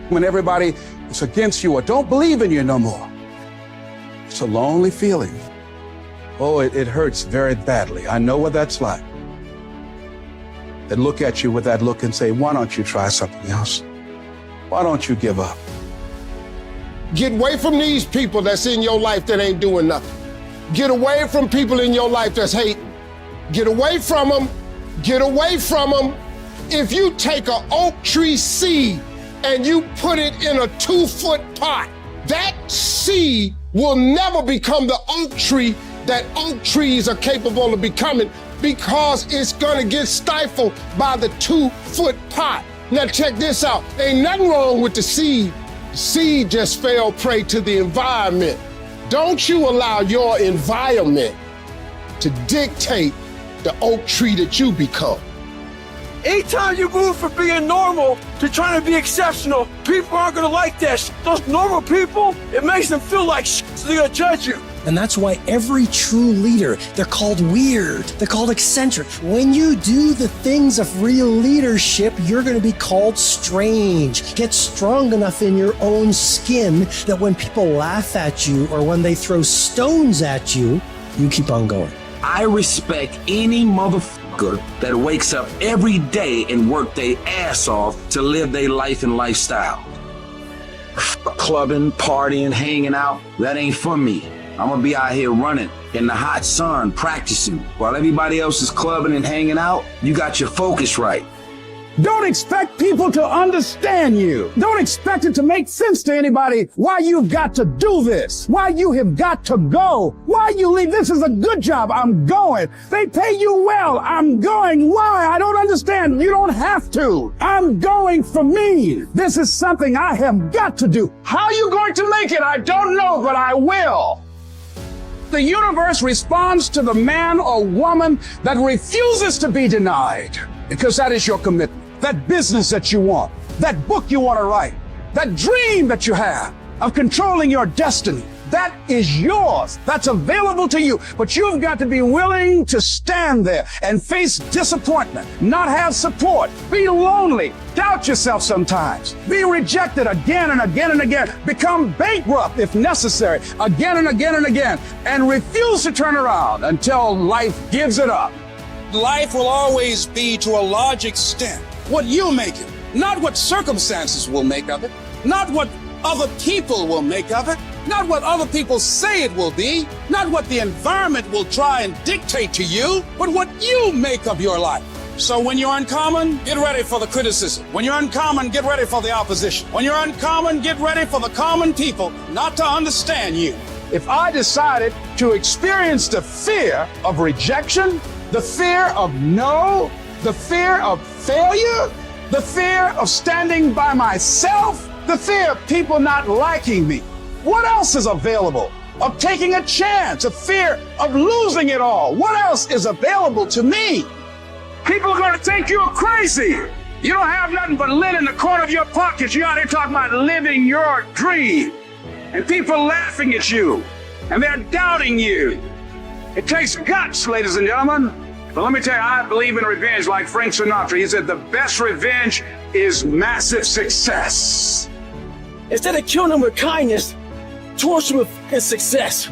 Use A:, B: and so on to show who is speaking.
A: when everybody is against you or don't believe in you no more. It's a lonely feeling. Oh, it hurts very badly. I know what that's like. They look at you with that look and say, why don't you try something else? Why don't you give up?
B: Get away from these people that's in your life that ain't doing nothing. Get away from people in your life that's hating. Get away from them. Get away from them. If you take an oak tree seed and you put it in a 2-foot pot, that seed will never become the oak tree that oak trees are capable of becoming, because it's gonna get stifled by the 2-foot pot. Now check this out. Ain't nothing wrong with the seed. The seed just fell prey to the environment. Don't you allow your environment to dictate the oak tree that you become.
C: Anytime you move from being normal to trying to be exceptional, people aren't gonna like that shit. Those normal people, it makes them feel like shit, so they're gonna judge you.
D: And that's why every true leader, they're called weird, they're called eccentric. When you do the things of real leadership, you're gonna be called strange. Get strong enough in your own skin that when people laugh at you or when they throw stones at you, you keep on going.
E: I respect any motherfucker that wakes up every day and work their ass off to live their life and lifestyle. Clubbing, partying, hanging out, that ain't for me. I'm gonna be out here running in the hot sun, practicing. While everybody else is clubbing and hanging out, you got your focus right.
A: Don't expect people to understand you. Don't expect it to make sense to anybody why you've got to do this, why you have got to go, why you leave. This is a good job. I'm going. They pay you well. I'm going. Why? I don't understand. You don't have to. I'm going for me. This is something I have got to do. How are you going to make it? I don't know, but I will. The universe responds to the man or woman that refuses to be denied, because that is your commitment. That business that you want, that book you want to write, that dream that you have of controlling your destiny, that is yours. That's available to you. But you've got to be willing to stand there and face disappointment, not have support, be lonely, doubt yourself sometimes, be rejected again and again and again, become bankrupt if necessary, again and again and again, and refuse to turn around until life gives it up. Life will always be, to a large extent, what you make it, not what circumstances will make of it, not what other people will make of it, not what other people say it will be, not what the environment will try and dictate to you, but what you make of your life. So when you're uncommon, get ready for the criticism. When you're uncommon, get ready for the opposition. When you're uncommon, get ready for the common people not to understand you. If I decided to experience the fear of rejection, the fear of no, the fear of failure, the fear of standing by myself, the fear of people not liking me, what else is available? Of taking a chance, a fear of losing it all. What else is available to me? People are going to think you're crazy. You don't have nothing but lint in the corner of your pocket. You're out here talking about living your dream. And people are laughing at you. And they're doubting you. It takes guts, ladies and gentlemen. But let me tell you, I believe in revenge like Frank Sinatra. He said the best revenge is massive success.
C: Instead of killing them with kindness, torture them with success.